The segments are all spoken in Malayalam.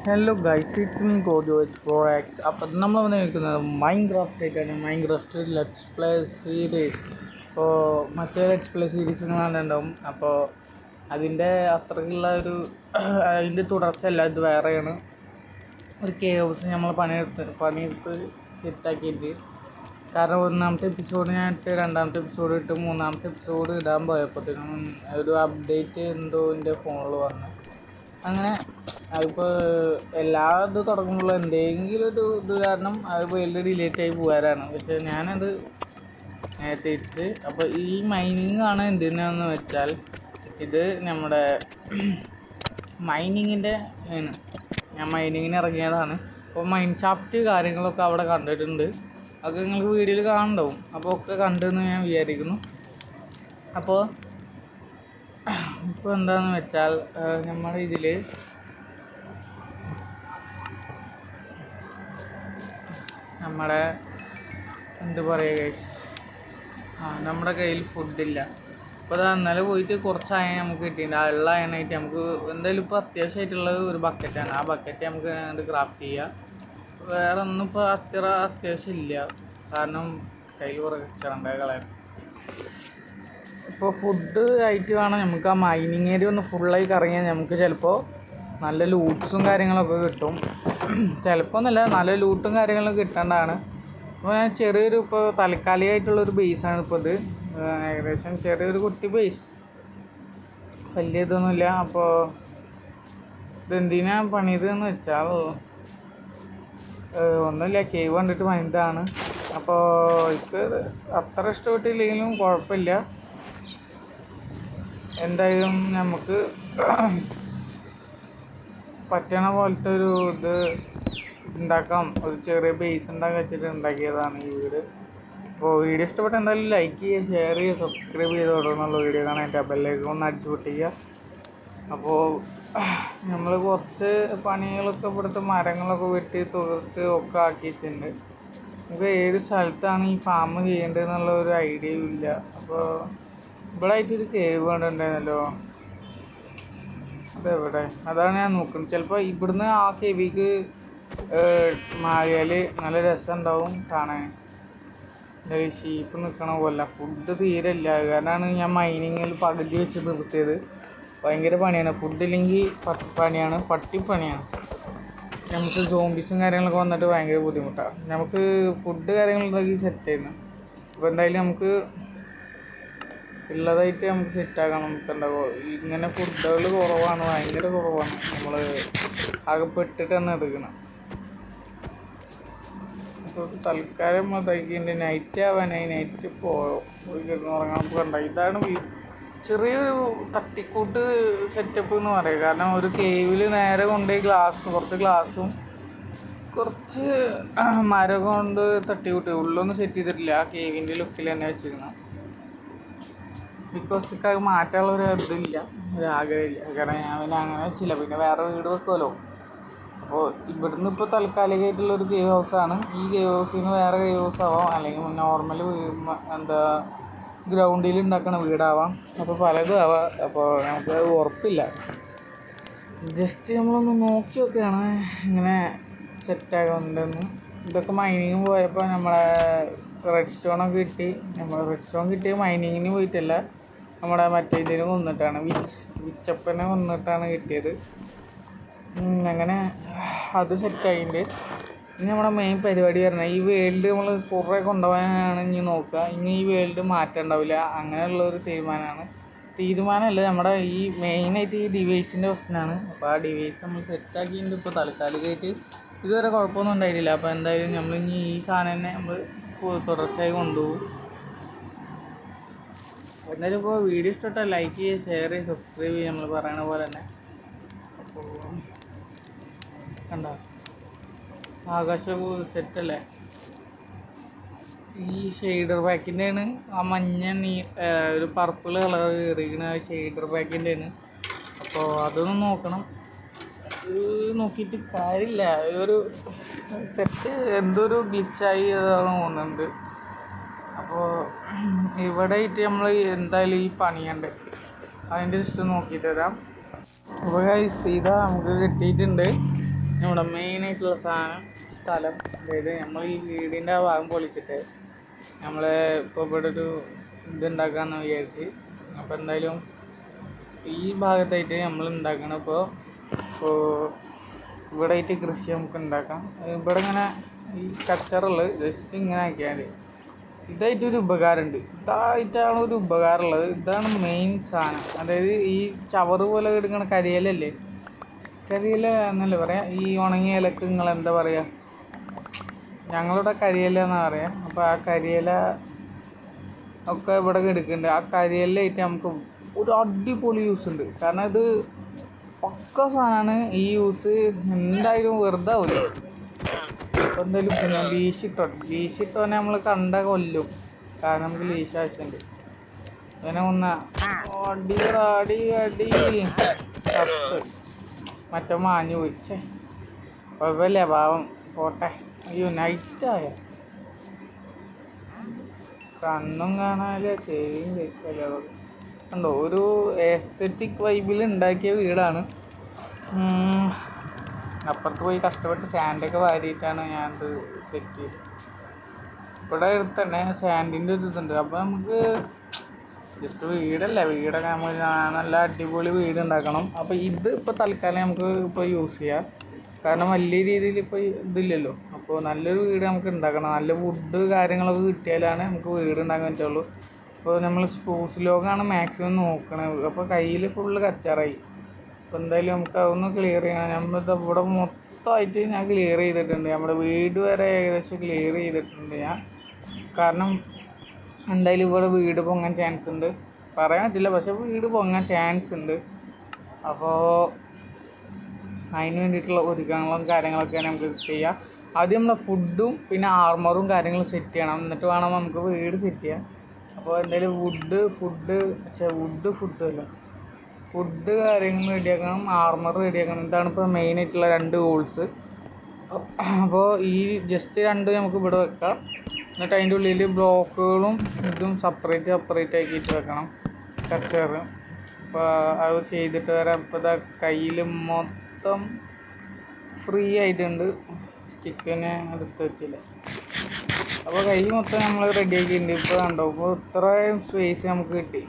Hello guys, it's me Gojo H pro X. അപ്പം നമ്മൾ വന്നിരിക്കുന്നത് മൈൻക്രാഫ്റ്റിലേക്കാണ്. Minecraft let's play series. അപ്പോൾ മറ്റേ ലെറ്റ്സ് പ്ലേ സീരീസ് ഉണ്ടാവും. അപ്പോൾ അതിൻ്റെ അത്രയ്ക്കുള്ള അതിൻ്റെ തുടർച്ചയല്ല, ഇത് വേറെയാണ്. ഒരു കേവ്സ് നമ്മൾ പണിയെടുത്ത് സെറ്റാക്കിയിട്ട്, കാരണം ഒന്നാമത്തെ എപ്പിസോഡ് ഞാൻ ഇട്ട്, രണ്ടാമത്തെ എപ്പിസോഡ് ഇട്ട്, മൂന്നാമത്തെ എപ്പിസോഡ് ഇടാൻ പോയപ്പോഴത്തേനും ഒരു അപ്ഡേറ്റ് എന്തോ എൻ്റെ ഫോണിൽ വന്നു. അങ്ങനെ അതിപ്പോൾ എല്ലാ തുടങ്ങുമ്പോൾ എന്തെങ്കിലും ഒരു ഇത് കാരണം അത് വേൾഡ് ഡിലേറ്റ് ആയി പോകാനാണ്. പക്ഷേ ഞാനത് തിരിച്ച് അപ്പോൾ ഈ മൈനിങ് ആണ് എന്തിനാന്ന് വെച്ചാൽ, ഇത് നമ്മുടെ മൈനിങ്ങിൻ്റെ ആണ്. ഞാൻ മൈനിങ്ങിന് ഇറങ്ങിയതാണ്. അപ്പോൾ മൈൻ ഷാഫ്റ്റ് കാര്യങ്ങളൊക്കെ അവിടെ കണ്ടിട്ടുണ്ട്. അതൊക്കെ നിങ്ങൾക്ക് വീഡിയോയിൽ കാണുന്നുണ്ടാവും. അപ്പോൾ ഒക്കെ കണ്ടെന്ന് ഞാൻ വിചാരിക്കുന്നു. അപ്പോൾ ഇപ്പോൾ എന്താണെന്ന് വെച്ചാൽ, നമ്മുടെ ഇതിൽ നമ്മുടെ എന്ത് പറയുക, നമ്മുടെ കയ്യിൽ ഫുഡില്ല. അപ്പോൾ അത് ഇന്നലെ പോയിട്ട് കുറച്ച് അയൺ നമുക്ക് കിട്ടിയിട്ടുണ്ട്. ആ ഉള്ള അയണായിട്ട് നമുക്ക് എന്തായാലും ഇപ്പോൾ അത്യാവശ്യമായിട്ടുള്ളത് ഒരു ബക്കറ്റാണ്. ആ ബക്കറ്റ് നമുക്ക് ക്രാഫ്റ്റ് ചെയ്യുക. വേറെ ഒന്നും ഇപ്പോൾ അത്യാവശ്യം ഇല്ല, കാരണം കയ്യിൽ കുറച്ചുണ്ട് കളയാൻ. ഇപ്പോൾ ഫുഡ് ആയിട്ട് വേണം നമുക്ക് ആ മൈനിങ് ഏരിയ ഒന്ന് ഫുള്ളായി കറങ്ങിയാൽ നമുക്ക് ചിലപ്പോൾ നല്ല ലൂട്ട്സും കാര്യങ്ങളൊക്കെ കിട്ടും. ചിലപ്പോൾ ഒന്നുമില്ല, നല്ല ലൂട്ടും കാര്യങ്ങളൊക്കെ കിട്ടേണ്ടതാണ്. അപ്പോൾ ഞാൻ ചെറിയൊരു ഇപ്പോൾ താൽക്കാലികമായിട്ടുള്ളൊരു ബേസാണ് ഇപ്പോൾ ഇത്. ഏകദേശം ചെറിയൊരു കുട്ടി ബേസ്, വലിയ ഇതൊന്നുമില്ല. അപ്പോൾ ഇതെന്തിനാണ് പണിയതെന്ന് വെച്ചാൽ, ഒന്നുമില്ല, കേവ് കണ്ടിട്ട് പണിതാണ്. അപ്പോൾ എനിക്ക് അത്ര ഇഷ്ടപ്പെട്ടില്ലെങ്കിലും കുഴപ്പമില്ല. എന്തായാലും നമുക്ക് പറ്റണ പോലത്തെ ഒരു ഇത് ഉണ്ടാക്കാം. ഒരു ചെറിയ ബേസ് ഉണ്ടാക്കി വെച്ചിട്ട് ഉണ്ടാക്കിയതാണ് ഈ വീട്. അപ്പോൾ വീഡിയോ ഇഷ്ടപ്പെട്ട എന്തായാലും ലൈക്ക് ചെയ്യുക, ഷെയർ ചെയ്യുക, സബ്സ്ക്രൈബ് ചെയ്ത് തുടർന്നുള്ള വീഡിയോ കാണാൻ എൻ്റെ ബെല്ലൈക്കൺ ഒന്ന് അടിച്ചു പൊട്ടിക്കുക. അപ്പോൾ നമ്മൾ കുറച്ച് പണികളൊക്കെ ഇവിടുത്തെ മരങ്ങളൊക്കെ വെട്ടി തുകർത്ത് ഒക്കെ ആക്കിയിട്ടുണ്ട്. നമുക്ക് ഏത് സ്ഥലത്താണ് ഈ ഫാം ചെയ്യേണ്ടതെന്നുള്ള ഒരു ഐഡിയയും ഇല്ല. അപ്പോൾ ഇവിടെ ആയിട്ടൊരു കേവ് കണ്ടിട്ടുണ്ടായിരുന്നല്ലോ, അതെവിടെ, അതാണ് ഞാൻ നോക്കുന്നത്. ചിലപ്പോൾ ഇവിടുന്ന് ആ കേവിക്ക് മാറിയാൽ നല്ല രസം ഉണ്ടാവും കാണാൻ. എന്തായാലും ഷീപ്പ് നിൽക്കണ പോലെ ഫുഡ് തീരെ ഇല്ല, കാരണമാണ് ഞാൻ മൈനിങ്ങിൽ പകുതി വെച്ച് നിർത്തിയത്. ഭയങ്കര പണിയാണ്, ഫുഡില്ലെങ്കിൽ പട്ടിപ്പണിയാണ്. നമുക്ക് സോംബീസും കാര്യങ്ങളൊക്കെ വന്നിട്ട് ഭയങ്കര ബുദ്ധിമുട്ടാണ്. നമുക്ക് ഫുഡ് കാര്യങ്ങളുണ്ടാക്കി സെറ്റ് ചെയ്യുന്നു. അപ്പോൾ എന്തായാലും നമുക്ക് ഉള്ളതായിട്ട് നമുക്ക് സെറ്റാക്കണം. നമുക്ക് ഉണ്ടാവുക ഇങ്ങനെ ഫുഡുകൾ കുറവാണ്, ഭയങ്കര കുറവാണ്. നമ്മൾ അകപ്പെട്ടിട്ട് തന്നെ എടുക്കണം. അപ്പോൾ തൽക്കാലം അതാക്കിൻ്റെ നൈറ്റ് ആവാനായി. നൈറ്റ് ഉറങ്ങാൻ പോകണ്ട. ഇതാണ് ചെറിയൊരു തട്ടിക്കൂട്ട് സെറ്റപ്പ് എന്ന് പറയും. കാരണം ഒരു കേവിൽ നേരെ കൊണ്ടുപോയി കുറച്ച് ഗ്ലാസും കുറച്ച് മരം കൊണ്ട് തട്ടിക്കൂട്ടി ഉള്ളൊന്നും സെറ്റ് ചെയ്തിട്ടില്ല. ആ കേവിൻ്റെ ലുക്കിൽ തന്നെ വെച്ചിരിക്കണം. ബിക്കോസ് എനിക്ക് അത് മാറ്റാനുള്ളൊരു ഇതില്ല, ഒരു ആഗ്രഹമില്ല. കാരണം ഞാൻ പിന്നെ അങ്ങനെ വെച്ചില്ല. പിന്നെ വേറെ വീട് വെക്കുമല്ലോ. അപ്പോൾ ഇവിടുന്ന് ഇപ്പോൾ താൽക്കാലികമായിട്ടുള്ളൊരു കേവ് ഹൗസാണ്. ഈ കേവ് ഹൗസിൽ നിന്ന് വേറെ കേവ് ഹൗസ് ആവാം, അല്ലെങ്കിൽ നോർമൽ ഗ്രൗണ്ടിൽ ഉണ്ടാക്കുന്ന വീടാവാം. അപ്പോൾ പലതും ആവാം. അപ്പോൾ നമുക്ക് ഉറപ്പില്ല. ജസ്റ്റ് നമ്മളൊന്ന് നോക്കി നോക്കുകയാണ് ഇങ്ങനെ സെറ്റാകുന്നുണ്ടെന്ന്. ഇതൊക്കെ മൈനിങ് പോയപ്പോൾ നമ്മളെ റെഡ് സ്റ്റോണൊക്കെ കിട്ടി. നമ്മൾ റെഡ് സ്റ്റോൺ കിട്ടിയ മൈനിങ്ങിന് പോയിട്ടല്ല, നമ്മുടെ മറ്റേ ഇതിന് വന്നിട്ടാണ്, വിച്ചപ്പനെ വന്നിട്ടാണ് കിട്ടിയത്. അങ്ങനെ അത് സെറ്റായിട്ടുണ്ട്. ഇനി നമ്മുടെ മെയിൻ പരിപാടി പറഞ്ഞാൽ ഈ വേൾഡ് നമ്മൾ കുറേ കൊണ്ടുപോകാനാണ് ഇനി നോക്കുക. ഇനി ഈ വേൾഡ് മാറ്റം ഉണ്ടാവില്ല, അങ്ങനെയുള്ളൊരു തീരുമാനമല്ല. നമ്മുടെ ഈ മെയിനായിട്ട് ഈ ഡിവൈസിൻ്റെ പ്രശ്നമാണ്. അപ്പോൾ ആ ഡിവൈസ് നമ്മൾ സെറ്റാക്കിയിട്ടുണ്ട്. ഇപ്പോൾ താൽക്കാലികമായിട്ട് ഇതുവരെ കുഴപ്പമൊന്നും ഉണ്ടായിട്ടില്ല. അപ്പോൾ എന്തായാലും നമ്മൾ ഇനി ഈ സാധനം തന്നെ നമ്മൾ തുടർച്ചയായി കൊണ്ടുപോകും. എന്തായാലും ഇപ്പോൾ വീഡിയോ ഇഷ്ടപ്പെട്ടാൽ ലൈക്ക് ചെയ്യുക, ഷെയർ ചെയ്യുക, സബ്സ്ക്രൈബ് ചെയ്യുക, നമ്മൾ പറയണ പോലെ തന്നെ. അപ്പോൾ കണ്ടോ, ആകാശമൊക്കെ സെറ്റല്ലേ. ഈ ഷെയ്ഡർ പാക്കിൻ്റെയാണ് ആ മഞ്ഞ ഒരു പർപ്പിൾ കളർ കയറിയിരിക്കുന്ന ഷെയ്ഡർ പാക്കിൻ്റെയാണ്. അപ്പോൾ അതൊന്ന് നോക്കണം. നോക്കിയിട്ട് കാര്യമില്ല, ഒരു സെറ്റ് എന്തൊരു ഗ്ലിച്ചായി തോന്നുന്നുണ്ട്. അപ്പോൾ ഇവിടെ ആയിട്ട് നമ്മൾ എന്തായാലും ഈ പണിയുണ്ട്, അതിൻ്റെ ജസ്റ്റ് നോക്കിയിട്ട് തരാം. അപ്പോൾ ഇതാ നമുക്ക് കിട്ടിയിട്ടുണ്ട്. നമ്മുടെ മെയിനായിട്ടുള്ള സ്ഥലം, അതായത് നമ്മൾ ഈ വീടിൻ്റെ ആ ഭാഗം പൊളിച്ചിട്ട് നമ്മൾ ഇപ്പോൾ ഇവിടെ ഒരു ഇതുണ്ടാക്കാമെന്ന് വിചാരിച്ച്. അപ്പോൾ എന്തായാലും ഈ ഭാഗത്തായിട്ട് നമ്മൾ ഉണ്ടാക്കണം. ഇപ്പോൾ ഇവിടെ ആയിട്ട് കൃഷി നമുക്ക് ഉണ്ടാക്കാം. ഇവിടെ ഇങ്ങനെ ഈ കച്ചറുള്ളത് ജസ്റ്റ് ഇങ്ങനെ ആക്കിയാൽ ഇതായിട്ടൊരു ഉപകാരമുണ്ട്. ഇതായിട്ടാണ് ഒരു ഉപകാരമുള്ളത്. ഇതാണ് മെയിൻ സാധനം. അതായത് ഈ ചവറ് പോലെ എടുക്കണ കരിയിലല്ലേ, കരിയില എന്നല്ലേ പറയാം. ഈ ഉണങ്ങിയ ഇലക്ക് നിങ്ങൾ എന്താ പറയുക? ഞങ്ങളുടെ കരിയില എന്നാണ് പറയാം. അപ്പോൾ ആ കരിയില ഒക്കെ ഇവിടെ എടുക്കുന്നുണ്ട്. ആ കരിയിലായിട്ട് നമുക്ക് ഒരു അടിപൊളി യൂസ് ഉണ്ട്. കാരണം ഇത് പക്ക സാധനമാണ്. ഈ യൂസ് എന്തായാലും വെറുതെ ആവില്ല. അപ്പോൾ എന്തായാലും പിന്നെ ലീശിട്ടോനെ നമ്മൾ കണ്ട കൊല്ലും. കാരണം നമുക്ക് ലീശ ആവശ്യമുണ്ട്. അങ്ങനെ അടി അടി അടി കത്ത് മറ്റോ മാഞ്ഞു പോയിച്ചേ. കുഴപ്പമില്ല, പാവം പോട്ടെ. അയ്യോ നൈറ്റായ കണ്ണും കാണാനില്ല, ചെവിയും കേൾക്കില്ല. കണ്ടോ, ഒരു എസ്തറ്റിക് വൈബിൽ ഉണ്ടാക്കിയ വീടാണ്. അപ്പുറത്ത് പോയി കഷ്ടപ്പെട്ട് സാൻഡൊക്കെ വാരിയിട്ടാണ് ഞാനത് സെറ്റ് ചെയ്തത്. ഇവിടെ അടുത്ത് തന്നെ സാൻഡിൻ്റെ ഒരു ഇതുണ്ട്. അപ്പോൾ നമുക്ക് ജസ്റ്റ് വീടല്ല, വീടൊക്കെ നമ്മൾ നല്ല അടിപൊളി വീട് ഉണ്ടാക്കണം. അപ്പോൾ ഇത് ഇപ്പോൾ തൽക്കാലം നമുക്ക് ഇപ്പോൾ യൂസ് ചെയ്യാം. കാരണം വലിയ രീതിയിൽ ഇപ്പോൾ ഇതില്ലല്ലോ. അപ്പോൾ നല്ലൊരു വീട് നമുക്ക് ഉണ്ടാക്കണം. നല്ല വുഡ് കാര്യങ്ങളൊക്കെ കിട്ടിയാലാണ് നമുക്ക് വീട് ഉണ്ടാക്കാൻ പറ്റുള്ളൂ. അപ്പോൾ നമ്മൾ സ്പൂസ് ലോഗാണ് മാക്സിമം നോക്കണത്. അപ്പോൾ കയ്യിൽ ഫുള്ള് കച്ചറായി. അപ്പോൾ എന്തായാലും നമുക്ക് അതൊന്ന് ക്ലിയർ ചെയ്യണം. നമ്മളിത് ഇവിടെ മൊത്തമായിട്ട് ഞാൻ ക്ലിയർ ചെയ്തിട്ടുണ്ട്. നമ്മുടെ വീട് വരെ ഏകദേശം ക്ലിയർ ചെയ്തിട്ടുണ്ട് ഞാൻ. കാരണം എന്തായാലും ഇവിടെ വീട് പൊങ്ങാൻ ചാൻസ് ഉണ്ട്. പറയാൻ പറ്റില്ല, പക്ഷെ വീട് പൊങ്ങാൻ ചാൻസ് ഉണ്ട്. അപ്പോൾ അതിന് വേണ്ടിയിട്ടുള്ള ഒരുക്കങ്ങളും കാര്യങ്ങളൊക്കെ നമുക്ക് ചെയ്യാം. ആദ്യം നമ്മളെ ഫുഡും പിന്നെ ആർമറും കാര്യങ്ങളും സെറ്റ് ചെയ്യണം. എന്നിട്ട് വേണം നമുക്ക് വീട് സെറ്റ് ചെയ്യാം. അപ്പോൾ എന്തായാലും ഫുഡ് കാര്യങ്ങൾ റെഡിയാക്കണം, ആർമർ റെഡിയാക്കണം. ഇതാണ് ഇപ്പോൾ മെയിനായിട്ടുള്ള 2 ഗോൾസ്. അപ്പോൾ ഈ ജസ്റ്റ് 2 നമുക്ക് ഇവിടെ വെക്കാം. എന്നിട്ട് അതിൻ്റെ ഉള്ളിൽ ബ്ലോക്കുകളും ഇതും സെപ്പറേറ്റ് ആക്കിയിട്ട് വെക്കണം, കച്ചറ്. അപ്പോൾ അത് ചെയ്തിട്ട് വരാം. ഇപ്പോൾ ഇതാ കയ്യിൽ മൊത്തം ഫ്രീ ആയിട്ടുണ്ട്, സ്റ്റിക്കിനെ എടുത്ത് വെച്ചില്ല. അപ്പോൾ കൈ മൊത്തം നമ്മൾ റെഡിയാക്കിയിട്ടുണ്ട്. ഇപ്പോൾ കണ്ടോ, ഇപ്പോൾ ഇത്രയും സ്പേസ് നമുക്ക് കിട്ടി.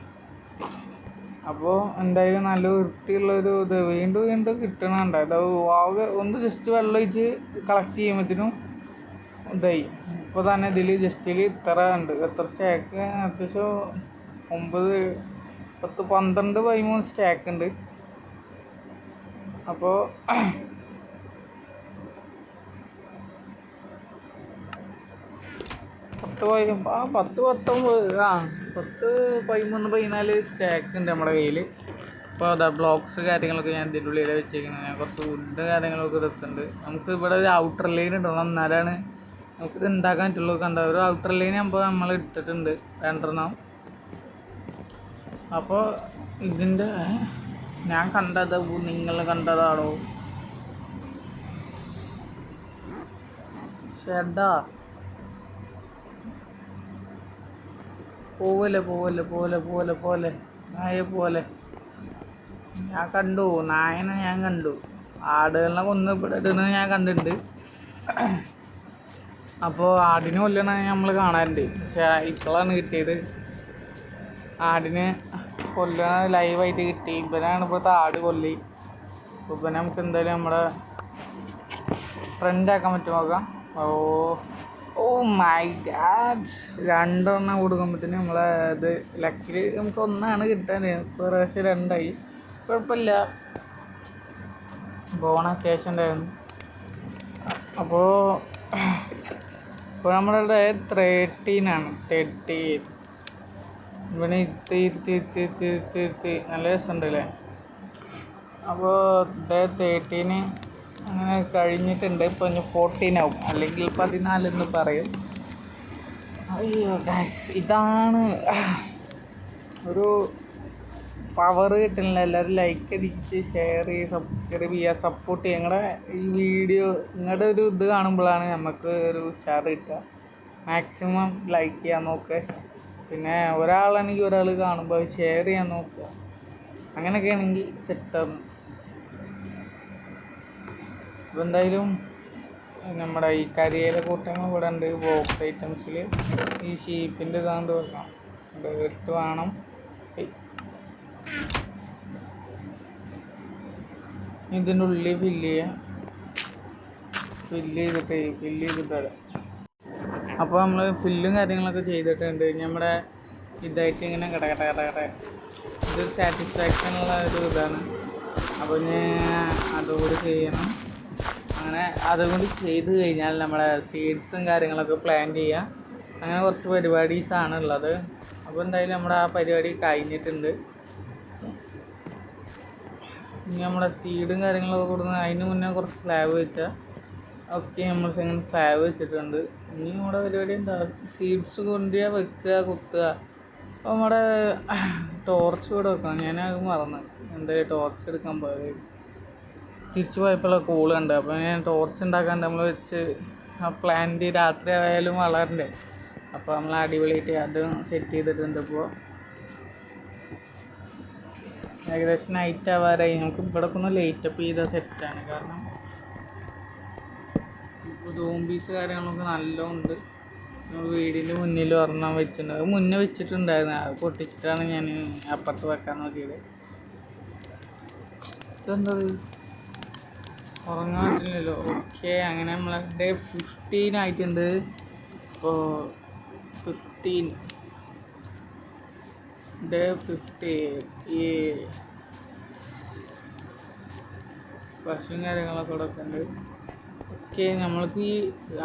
അപ്പോൾ എന്തായാലും നല്ല വൃത്തിയുള്ളൊരു ഇത് വീണ്ടും കിട്ടണുണ്ട്. അത് ആകെ ഒന്ന് ജസ്റ്റ് വെള്ളം ഒഴിച്ച് കളക്ട് ചെയ്യുമ്പോഴത്തേനും ഇതായി. ഇപ്പോൾ തന്നെ ഇതിൽ ജസ്റ്റിൽ ഇത്ര ഉണ്ട്. എത്ര സ്റ്റാക്ക്? അത്യാവശ്യം 9, 10, 12, 13 സ്റ്റാക്ക് ഉണ്ട്. അപ്പോൾ 10, 13 സ്റ്റാക്ക് ഉണ്ട് നമ്മുടെ കയ്യിൽ. അപ്പോൾ അതാ ബ്ലോക്സ് കാര്യങ്ങളൊക്കെ ഞാൻ ഇതിൻ്റെ ഉള്ളിൽ വെച്ചേക്കുന്നത്. ഞാൻ കുറച്ച് വുഡ് കാര്യങ്ങളൊക്കെ എടുത്തിട്ടുണ്ട്. നമുക്ക് ഇവിടെ ഒരു ഔട്ടർ ലൈൻ ഇടണം, എന്നാലാണ് നമുക്കിത് ഉണ്ടാക്കാൻ പറ്റുള്ളൂ. കണ്ട ഒരു ഔട്ടർ ലൈൻ ആകുമ്പോൾ നമ്മൾ ഇട്ടിട്ടുണ്ട് 2 അപ്പോൾ ഇതിൻ്റെ ഞാൻ കണ്ടത് നിങ്ങൾ കണ്ടതാണോ? ചേട്ടാ പോലെ നായ പോലെ ഞാൻ കണ്ടു. ആടുകളിനെ കൊന്ന് ഇവിടെ ഇടുന്നത് ഞാൻ കണ്ടിട്ടുണ്ട്. അപ്പോൾ ആടിനെ കൊല്ലണ നമ്മൾ കാണാറുണ്ട്, പക്ഷെ ഇപ്പോഴാണ് കിട്ടിയത്. ആടിനെ കൊല്ലണ ലൈവായിട്ട് കിട്ടി. ഇവനാണ് ഇപ്പോഴത്തെ ആട് കൊല്ലി. അപ്പോൾ ഇവനെ നമുക്ക് എന്തായാലും നമ്മുടെ ഫ്രണ്ടാക്കാൻ പറ്റും നോക്കാം. ഓ മൈ ഗാഡ്, 2 കൊടുക്കുമ്പോഴത്തേന് നമ്മളെ ഇത് ലക്കിൽ നമുക്ക് 1 കിട്ടാൻ. ഇപ്പോൾ പ്രാവശ്യം 2 കുഴപ്പമില്ല, പോണ അത്യാവശ്യം ഉണ്ടായിരുന്നു. അപ്പോൾ ഇപ്പോൾ നമ്മുടെ 13 ഇവിടെ ഇരുത്തി നല്ല രസമുണ്ട് അല്ലേ? അപ്പോൾ 13 അങ്ങനെ കഴിഞ്ഞിട്ടുണ്ട്. ഇപ്പോൾ ഇനി 14 ആവും, അല്ലെങ്കിൽ 14 എന്ന് പറയും. അയ്യോ ഗായ്സ്, ഇതാണ് ഒരു പവർ കിട്ടുന്നില്ല. എല്ലാവരും ലൈക്ക് അടിച്ച് ഷെയർ ചെയ്യുക, സബ്സ്ക്രൈബ് ചെയ്യുക, സപ്പോർട്ട് ചെയ്യുക. നിങ്ങളുടെ ഈ വീഡിയോ നിങ്ങളുടെ ഒരു ഇത് കാണുമ്പോഴാണ് നമുക്ക് ഒരു ഉഷാർ കിട്ടുക. മാക്സിമം ലൈക്ക് ചെയ്യാൻ നോക്കുക. പിന്നെ ഒരാളാണെങ്കിൽ ഒരാൾ കാണുമ്പോൾ ഷെയർ ചെയ്യാൻ നോക്കുക. അങ്ങനെയൊക്കെ ആണെങ്കിൽ സെറ്റാണ്. അപ്പോൾ എന്തായാലും നമ്മുടെ ഈ കരിയില കൂട്ടങ്ങൾ ഇവിടെ ഉണ്ട്. ബോക്സ് ഐറ്റംസിൽ ഈ ഷീപ്പിൻ്റെ ഇതാണ്ട് വെക്കണം, ഇട്ട് വേണം. ഇതിൻ്റെ ഉള്ളിൽ ഫില്ല് ചെയ്തിട്ട് വരാം. അപ്പോൾ നമ്മൾ ഫില്ലും കാര്യങ്ങളൊക്കെ ചെയ്തിട്ടുണ്ട്. നമ്മുടെ ഇതായിട്ട് ഇങ്ങനെ കട ഇതൊരു സാറ്റിസ്ഫാക്ഷനുള്ള ഒരു ഇതാണ്. അപ്പോൾ ഞാൻ അതുകൂടി ചെയ്യണം. അങ്ങനെ അതുകൊണ്ട് ചെയ്ത് കഴിഞ്ഞാൽ നമ്മുടെ സീഡ്സും കാര്യങ്ങളൊക്കെ പ്ലാൻ ചെയ്യുക. അങ്ങനെ കുറച്ച് പരിപാടീസാണ് ഉള്ളത്. അപ്പോൾ എന്തായാലും നമ്മുടെ ആ പരിപാടി കഴിഞ്ഞിട്ടുണ്ട്. ഇനി നമ്മുടെ സീഡും കാര്യങ്ങളൊക്കെ കൊടുക്കുന്ന അതിന് മുന്നേ കുറച്ച് സ്ലാബ് വെച്ചാൽ ഒക്കെ നമ്മൾ ഇങ്ങനെ സ്ലാബ് വെച്ചിട്ടുണ്ട്. ഇനി നമ്മുടെ പരിപാടി എന്താ, സീഡ്സ് കൊണ്ടുപോയി വെക്കുക, കുത്തുക. അപ്പോൾ നമ്മുടെ ടോർച്ച് കൂടെ വെക്കണം. ഞാനത് മറന്നു, എന്തായാലും ടോർച്ച് എടുക്കാൻ പോയത്. തിരിച്ച് പോയപ്പോഴുള്ള കൂള് ഉണ്ട്. അപ്പോൾ ഞാൻ ടോർച്ച് ഉണ്ടാക്കാണ്ട് നമ്മൾ വെച്ച് ആ പ്ലാന്റ് രാത്രി ആയാലും വളരണ്ടേ. അപ്പോൾ നമ്മൾ അടിപൊളിയായിട്ട് അത് സെറ്റ് ചെയ്തിട്ടുണ്ട്. ഇപ്പോൾ ഏകദേശം നൈറ്റ് ആവാറായി. നമുക്ക് ഇവിടെ ഒന്ന് ലൈറ്റപ്പ് ചെയ്ത സെറ്റാണ്. കാരണം സോംബീസ് കാര്യങ്ങളൊക്കെ നല്ലോണ്ട്. വീടിൻ്റെ മുന്നിൽ ഒരെണ്ണം വെച്ചിട്ടുണ്ട്. അത് മുന്നേ വെച്ചിട്ടുണ്ടായിരുന്നു, അത് പൊട്ടിച്ചിട്ടാണ് ഞാൻ അപ്പുറത്ത് വെക്കാൻ നോക്കിയത്. ഇതെന്തത് ഉറങ്ങാൻ പറ്റില്ലല്ലോ. ഓക്കെ, അങ്ങനെ നമ്മളെ ഡേ 15 ആയിട്ടുണ്ട്. ഇപ്പോൾ 15 ഡേ 15 ഈ പശുവും കാര്യങ്ങളൊക്കെ ഇവിടെ ഒക്കെ ഉണ്ട്. ഓക്കെ, നമ്മൾക്ക് ഈ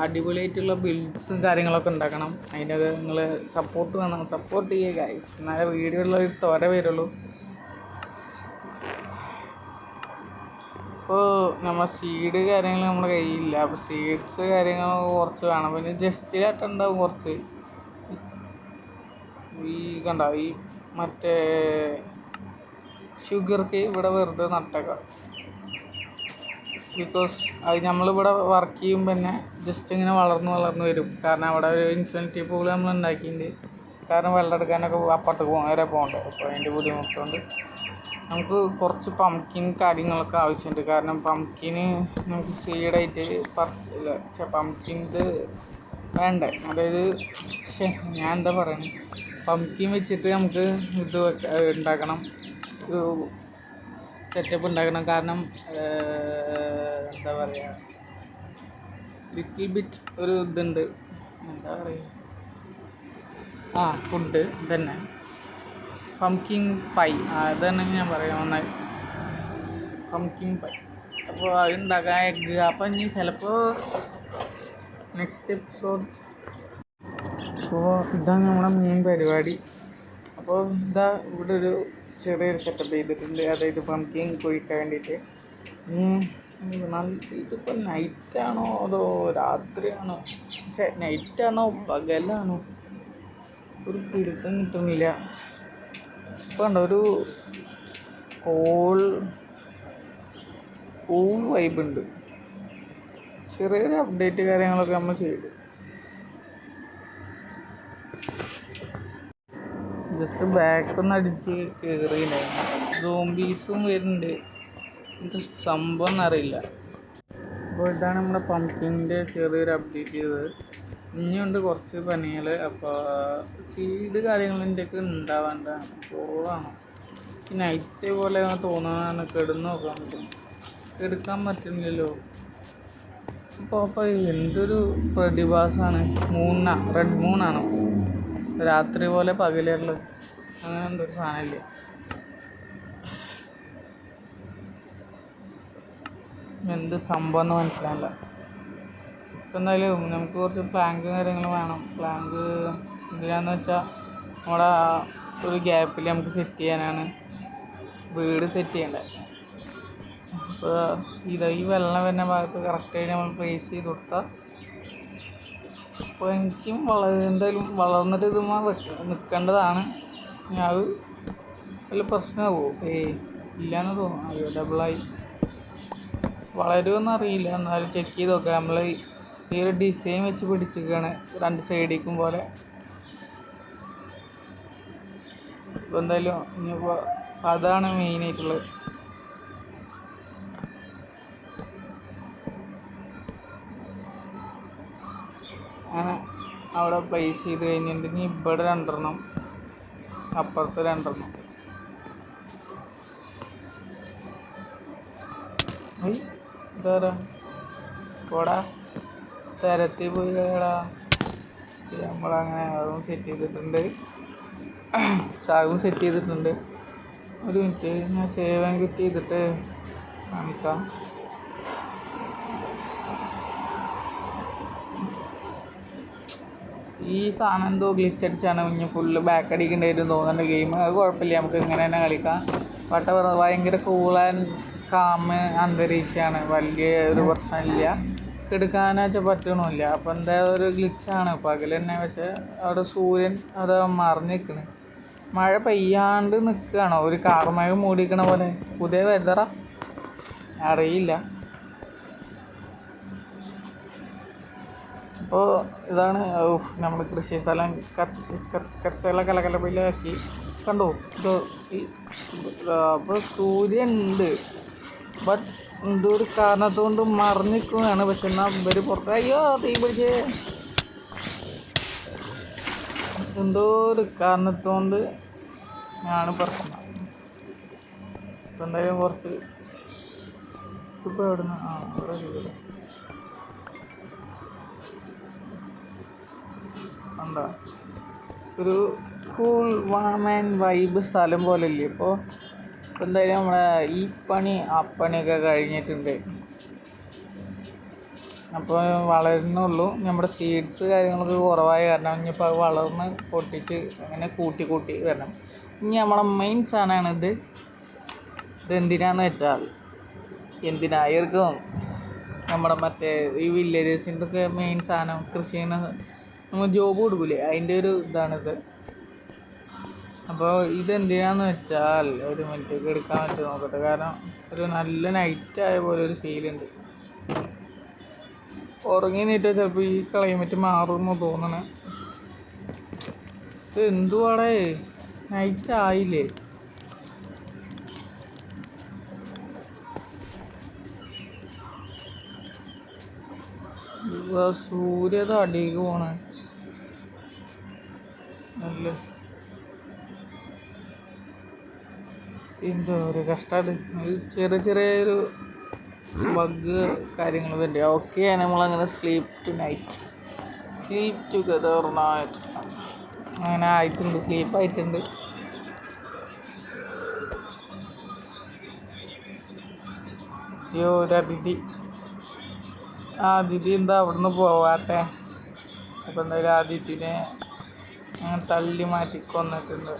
അടിപൊളിയായിട്ടുള്ള ബിൽഡ്സും കാര്യങ്ങളൊക്കെ ഉണ്ടാക്കണം. അതിനൊക്കെ നിങ്ങൾ സപ്പോർട്ട് വേണം, സപ്പോർട്ട് ചെയ്യുക ഗൈസ്. എന്നാലേ വീഡിയോയുള്ള ഒരു തോര വരുള്ളൂ. ഇപ്പോൾ നമ്മൾ സീഡ് കാര്യങ്ങൾ നമ്മുടെ കയ്യിലില്ല. അപ്പോൾ സീഡ്സ് കാര്യങ്ങളൊക്കെ കുറച്ച് വേണം. പിന്നെ ജസ്റ്റിലായിട്ടുണ്ടാവും കുറച്ച്. ഈ കണ്ട ഈ മറ്റേ ഷുഗർക്ക് ഇവിടെ വെറുതെ നട്ടേക്കാം. ബിക്കോസ് അത് നമ്മളിവിടെ വർക്ക് ചെയ്യുമ്പോൾ തന്നെ ജസ്റ്റ് ഇങ്ങനെ വളർന്ന് വരും. കാരണം അവിടെ ഒരു ഇൻഫിനിറ്റി പൂൾ നമ്മൾ ഉണ്ടാക്കിയിട്ടുണ്ട്. കാരണം വെള്ളം എടുക്കാനൊക്കെ അപ്പുറത്തേക്ക് വരെ പോകണ്ടേ. അപ്പോൾ അതിൻ്റെ ബുദ്ധിമുട്ടുണ്ട്. നമുക്ക് കുറച്ച് പംകിൻ കാര്യങ്ങളൊക്കെ ആവശ്യമുണ്ട്. കാരണം പംകിന് നമുക്ക് സീഡായിട്ട് പംകിൻ്റെ വേണ്ടേ. അതായത് ഞാൻ എന്താ പറയുന്നത്, പംകിൻ വെച്ചിട്ട് നമുക്ക് ഇത് ഉണ്ടാക്കണം, ഒരു സെറ്റപ്പ് ഉണ്ടാക്കണം. കാരണം എന്താ പറയുക, ലിറ്റിൽ ബിറ്റ് ഒരു ഇതുണ്ട്, എന്താ പറയുക, ഫുഡ് തന്നെ പംകിൻ പൈ, അത് തന്നെ ഞാൻ പറയാം നന്നായി, പംകിൻ പൈ. അപ്പോൾ അത് ഉണ്ടാക്കാൻ എഗ്ഗ്. അപ്പം ഇനി ചിലപ്പോൾ നെക്സ്റ്റ് എപ്പിസോഡ്. അപ്പോൾ ഇതാണ് നമ്മുടെ മെയിൻ പരിപാടി. അപ്പോൾ ഇതാ ഇവിടെ ഒരു ചെറിയൊരു സെറ്റപ്പ് ചെയ്തിട്ടുണ്ട്. അതായത് പംകിൻ കുഴിക്കാൻ വേണ്ടിയിട്ട്. ഇതിപ്പോൾ നൈറ്റാണോ അതോ രാത്രിയാണോ, നൈറ്റാണോ പകലാണോ ഒരു പിടുത്തം കിട്ടുന്നില്ല. ഇപ്പോൾ ഉണ്ടോ ഒരു കൂൾ വൈബ് ഉണ്ട്. ചെറിയൊരു അപ്ഡേറ്റ് കാര്യങ്ങളൊക്കെ നമ്മൾ ചെയ്തു. ജസ്റ്റ് ബാക്കൊന്ന് അടിച്ച് കയറിയിട്ടുണ്ടായിരുന്നു. സോംബീസും വരുന്നുണ്ട്, ഇത് സംഭവം എന്നറിയില്ല. അപ്പോൾ ഇതാണ് നമ്മുടെ പംകിൻ്റെ ചെറിയൊരു അപ്ഡേറ്റ് ചെയ്തത്. ഇനിയുണ്ട് കുറച്ച് പണികൾ. അപ്പോൾ സീഡ് കാര്യങ്ങളിൻ്റെ ഒക്കെ ഉണ്ടാവേണ്ടതാണ്. പോവാണ് ഈ നൈറ്റ് പോലെ തോന്നുന്നതാണ്. കിടന്ന് നോക്കാൻ പറ്റും, എടുക്കാൻ പറ്റുന്നില്ലല്ലോ. അപ്പോൾ എന്തൊരു പ്രതിഭാസമാണ്. റെഡ് മൂണാണോ, രാത്രി പോലെ പകലുള്ളത്, അങ്ങനെ എന്തൊരു സാധനമില്ലേ. എന്ത് സംഭവം എന്ന് മനസ്സിലാവില്ല. ഇപ്പം എന്തായാലും നമുക്ക് കുറച്ച് പ്ലാങ്ക് കാര്യങ്ങൾ വേണം. പ്ലാങ്ക് എന്തിനാന്ന് വെച്ചാൽ നമ്മുടെ ഒരു ഗ്യാപ്പിൽ നമുക്ക് സെറ്റ് ചെയ്യാനാണ്, വീട് സെറ്റ് ചെയ്യേണ്ടത്. അപ്പോൾ ഈ വെള്ളം വരുന്ന ഭാഗത്ത് കറക്റ്റായിട്ട് നമ്മൾ പ്ലേസ് ചെയ്ത് കൊടുത്താൽ, അപ്പോൾ എനിക്കും എന്തായാലും വളർന്നിട്ട് ഇതുമാ നിൽക്കേണ്ടതാണ്. ഞാൻ അത് വല്ല പ്രശ്നമാകുമോ? ഇല്ലയെന്ന് തോന്നുന്നു. അയ്യോ, ഡബിളായി. വളരുമെന്ന് അറിയില്ല, എന്നാലും ചെക്ക് ചെയ്ത് നോക്കാം. നമ്മൾ ഈ ഒരു ഡിസൈൻ വെച്ച് പിടിച്ചിരിക്കുകയാണ് രണ്ട് സൈഡിലേക്കും പോലെ. ഇപ്പോൾ എന്തായാലും ഇനിയിപ്പോൾ അതാണ് മെയിനായിട്ടുള്ളത്. അങ്ങനെ അവിടെ പ്ലേസ് ചെയ്ത് കഴിഞ്ഞിട്ടുണ്ടെങ്കിൽ ഇവിടെ 2 അപ്പുറത്ത് 2. ഇതാരാ പോടാ തരത്തി പോയി കളടാ. നമ്മളങ്ങനെ അതും സെറ്റ് ചെയ്തിട്ടുണ്ട്, സാഗും സെറ്റ് ചെയ്തിട്ടുണ്ട്. ഒരു മിനിറ്റ് ഞാൻ സേവ് ആൻഡ് ക്വിറ്റ് ചെയ്തിട്ട് കാണിക്കാം. ഈ സാധനം എന്തോ ഗ്ലിച്ച് അടിച്ചാണ് ഇനി ഫുള്ള് ബാക്ക് അടിക്കേണ്ടതായിട്ട് തോന്നുന്നുണ്ട് ഗെയിം. അത് കുഴപ്പമില്ല, നമുക്ക് ഇങ്ങനെ തന്നെ കളിക്കാം. ഭയങ്കര കൂൾ ആൻഡ് കാമ് അന്തരീക്ഷമാണ്, വലിയ ഒരു പ്രശ്നമില്ല. എടുക്കാനാച്ചാൽ പറ്റണമില്ല. അപ്പം എന്താ ഒരു ഗ്ലിച്ചാണ് പകൽ തന്നെ. പക്ഷെ അവിടെ സൂര്യൻ അത് മറിഞ്ഞ് നിൽക്കണ്, മഴ പെയ്യാണ്ട് നിൽക്കുകയാണോ, ഒരു കാർമഴ മൂടിക്കണ പോലെ. പുതിയ വെതറാ അറിയില്ല. അപ്പോൾ ഇതാണ് നമ്മൾ കൃഷി സ്ഥലം കച്ചല കലകലപ്പിലാക്കി കണ്ടോ. അപ്പോൾ സൂര്യൻ ഉണ്ട്, ബട്ട് എന്തോ ഒരു കാരണത്തുകൊണ്ട് മറിഞ്ഞിരിക്കുകയാണ്. പക്ഷെ എന്നാൽ ഇവർ പുറത്ത് അയ്യോ തീ പിടിച്ച് എന്തോ ഒരു കാരണത്തുകൊണ്ട് ആണ് പ്രശ്നം. ഇപ്പം എന്തായാലും കുറച്ച് ഇപ്പോൾ എവിടുന്ന് ഇവിടെ എന്താ ഒരു കൂൾ വാം ആൻഡ് വൈബ് സ്ഥലം പോലെ ഇല്ലേ. ഇപ്പോൾ എന്തായാലും നമ്മളെ ഈ പണി ആ പണിയൊക്കെ കഴിഞ്ഞിട്ടുണ്ട്. അപ്പോൾ വളരുന്നുള്ളൂ. നമ്മുടെ സീഡ്സ് കാര്യങ്ങളൊക്കെ കുറവായ കാരണം ഇനിയിപ്പോൾ അത് വളർന്ന് പൊട്ടിച്ച് അങ്ങനെ കൂട്ടി വരണം. ഇനി നമ്മളെ മെയിൻ സാധനമാണിത്. ഇതെന്തിനാന്ന് വെച്ചാൽ എന്തിനായിരിക്കും നമ്മുടെ മറ്റേ ഈ വില്ലേജസിൻ്റെ ഒക്കെ മെയിൻ സാധനം കൃഷി ചെയ്യുന്ന നമ്മൾ ജോബ് കൊടുക്കില്ലേ, അതിൻ്റെ ഒരു ഇതാണിത്. അപ്പോൾ ഇതെന്തിനാന്ന് വെച്ചാൽ ഒരു മിനിറ്റ് എടുക്കാൻ പറ്റും നോക്കട്ടെ, കാരണം ഒരു നല്ല നൈറ്റായ പോലെ ഒരു ഫീലുണ്ട്. ഉറങ്ങി നീറ്റാൽ ചിലപ്പോൾ ഈ ക്ലൈമറ്റ് മാറുമെന്ന് തോന്നണേ. ഇത് എന്തുവാടേ നൈറ്റ് ആയില്ലേ. സൂര്യത അടിക്ക് പോണ് നല്ല എന്തോ ഒരു കഷ്ടം. ചെറിയൊരു ബഗ് കാര്യങ്ങൾ വരില്ല. ഓക്കെ, നമ്മളങ്ങനെ സ്ലീപ്പ് ടുഗദർ നൈറ്റ് അങ്ങനെ ആയിട്ടുണ്ട്, സ്ലീപ്പായിട്ടുണ്ട്. അയ്യോ ഒരു അതിഥി എന്താ അവിടുന്ന് പോവാട്ടെ. അപ്പം എന്തായാലും അതിഥിനെ തള്ളി മാറ്റി കൊന്നിട്ടുണ്ട്.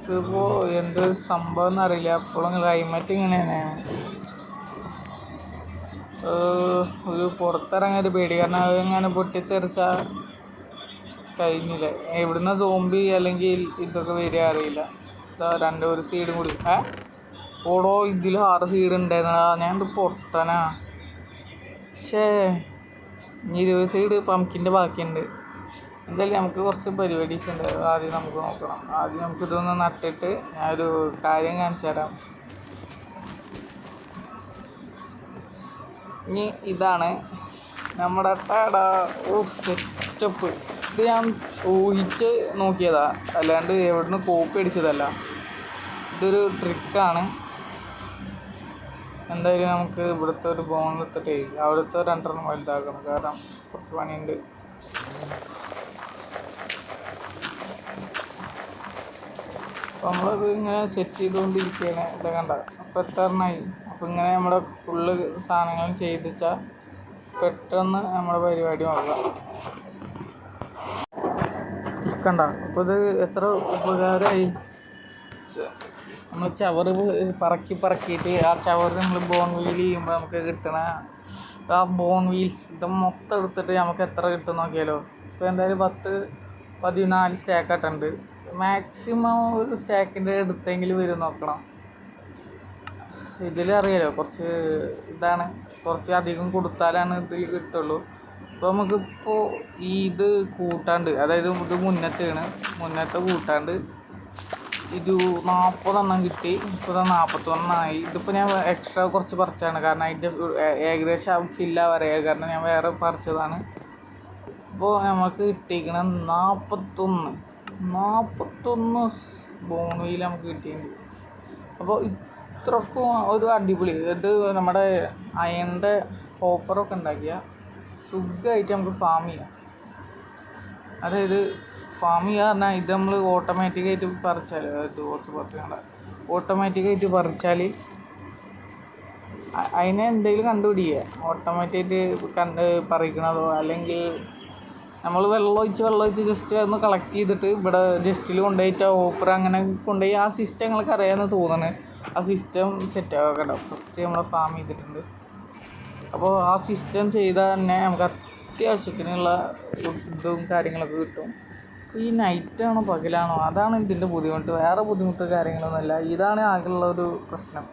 ഇതിപ്പോൾ എന്തൊരു സംഭവം എന്നറിയില്ല. അപ്പോഴും ക്ലൈമറ്റ് ഇങ്ങനെ തന്നെയാണ്. ഒരു പുറത്തിറങ്ങാൻ പേടി, കാരണം അതെങ്ങനെ പൊട്ടിത്തെറിച്ചാൽ കഴിഞ്ഞില്ല. എവിടുന്ന സോംബി അല്ലെങ്കിൽ ഇതൊക്കെ വരിക അറിയില്ല. ഒരു സീഡും കൂടി ഓടോ ഇതിൽ 6 സീഡ് ഉണ്ടായിരുന്നടാ. ഞാനിത് പൊട്ടനാ. പക്ഷേ 20 സീഡ് പംകിൻ്റെ ബാക്കിയുണ്ട്. എന്തായാലും നമുക്ക് കുറച്ച് പരിപാടീസ് ഉണ്ട്, ആദ്യം നമുക്ക് നോക്കണം. ആദ്യം നമുക്കിതൊന്ന് നട്ടിട്ട് ഞാനൊരു കാര്യം കാണിച്ചു തരാം. ഇനി ഇതാണ് നമ്മുടെ സെറ്റപ്പ്. ഇത് ഞാൻ ഊഹിച്ച് നോക്കിയതാ, അല്ലാണ്ട് എവിടുന്ന് കോപ്പി അടിച്ചതല്ല. ഇതൊരു ട്രിക്കാണ്. എന്തായാലും നമുക്ക് ഇവിടുത്തെ ഒരു ബോൺ എടുത്തിട്ട് അവിടുത്തെ 2 വലുതാക്കണം, കാരണം കുറച്ച് പണിയുണ്ട്. അപ്പോൾ നമ്മളത് ഇങ്ങനെ സെറ്റ് ചെയ്തുകൊണ്ടിരിക്കുകയാണ്. ഇത് കണ്ട അപ്പോൾ എത്രണ്ണായി. അപ്പോൾ ഇങ്ങനെ നമ്മുടെ ഫുള്ള് സാധനങ്ങളും ചെയ്തിച്ചാൽ പെട്ടെന്ന് നമ്മുടെ പരിപാടി നോക്കാം. കണ്ട അപ്പോൾ ഇത് എത്ര ഉപകാരമായി. നമ്മൾ ചവറ് പറക്കിയിട്ട് ആ ചവറ് നമ്മൾ ബോൺ വീൽ ചെയ്യുമ്പോൾ നമുക്ക് കിട്ടണ ആ ബോൺ വീൽസ് ഇത് മൊത്തം എടുത്തിട്ട് നമുക്ക് എത്ര കിട്ടും നോക്കിയാലോ. ഇപ്പോൾ എന്തായാലും 14 സ്റ്റാക്കായിട്ടുണ്ട്. മാക്സിമം ഒരു സ്റ്റാക്കിൻ്റെ അടുത്തെങ്കിലും വരും നോക്കണം. ഇതിലറിയാലോ കുറച്ച് ഇതാണ്, കുറച്ച് അധികം കൊടുത്താലാണ് ഇതിൽ കിട്ടുള്ളൂ. അപ്പോൾ നമുക്കിപ്പോൾ ഇത് കൂട്ടാണ്ട്, അതായത് ഇത് മുന്നത്തെ കൂട്ടാണ്ട് ഒരു 40 കിട്ടി. ഇപ്പോൾ 41 ഇതിപ്പോൾ ഞാൻ എക്സ്ട്രാ കുറച്ച് പറിച്ചാണ്, കാരണം അതിൻ്റെ ഏകദേശം ആവശ്യമില്ല പറയാ, കാരണം ഞാൻ വേറെ പറിച്ചതാണ്. അപ്പോൾ നമുക്ക് കിട്ടിയിരിക്കണം 41 ബോൺവീൽ നമുക്ക് കിട്ടിയിട്ടുണ്ട്. അപ്പോൾ ഇത്രക്കും ഒരു അടിപൊളി ഇത് നമ്മുടെ അയണിൻ്റെ ഹോപ്പറൊക്കെ ഉണ്ടാക്കിയ സുഖമായിട്ട് നമുക്ക് ഫാം ചെയ്യാം. അതായത് ഫാം ചെയ്യുക പറഞ്ഞാൽ ഇത് നമ്മൾ ഓട്ടോമാറ്റിക്കായിട്ട് പറിച്ചാൽ ഓട്ടോമാറ്റിക്കായിട്ട് പറിച്ചാൽ അതിനെ എന്തെങ്കിലും കണ്ടുപിടിക്കുക. ഓട്ടോമാറ്റിക്കായിട്ട് പറിക്കണതോ അല്ലെങ്കിൽ നമ്മൾ വെള്ളമൊഴിച്ച് ജസ്റ്റ് ഒന്ന് കളക്ട് ചെയ്തിട്ട് ഇവിടെ ജസ്റ്റിൽ കൊണ്ടുപോയിട്ട് ഓപ്പർ അങ്ങനെ കൊണ്ടുപോയി ആ സിസ്റ്റം ഞങ്ങൾക്ക് അറിയാമെന്ന് തോന്നുന്നത്. ആ സിസ്റ്റം സെറ്റ് ആക്കണ്ട ഫസ്റ്റ് നമ്മൾ ഫാം ചെയ്തിട്ടുണ്ട്. അപ്പോൾ ആ സിസ്റ്റം ചെയ്താൽ തന്നെ നമുക്ക് അത്യാവശ്യത്തിനുള്ള ഇതും കാര്യങ്ങളൊക്കെ കിട്ടും. ഈ നൈറ്റാണോ പകലാണോ അതാണ് ഇതിൻ്റെ ബുദ്ധിമുട്ട്, വേറെ ബുദ്ധിമുട്ട് കാര്യങ്ങളൊന്നുമില്ല. ഇതാണ് ആകെയുള്ള ഒരു പ്രശ്നം.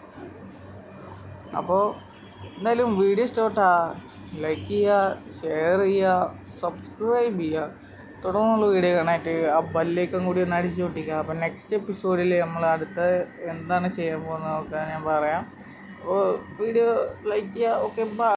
അപ്പോൾ എന്തായാലും വീഡിയോ ഇഷ്ടപ്പെട്ടാൽ ലൈക്ക് ചെയ്യുക, ഷെയർ ചെയ്യുക, സബ്സ്ക്രൈബ് ചെയ്യുക. തുടർന്നുള്ള വീഡിയോ കാണാനായിട്ട് ആ ബെല്ലേക്കും കൂടി ഒന്ന് അടിച്ചു പൊട്ടിക്കുക. അപ്പം നെക്സ്റ്റ് എപ്പിസോഡിൽ നമ്മൾ അടുത്ത എന്താണ് ചെയ്യാൻ പോകുന്നത് നോക്കാൻ ഞാൻ പറയാം. അപ്പോൾ വീഡിയോ ലൈക്ക് ചെയ്യുക. Okay, by.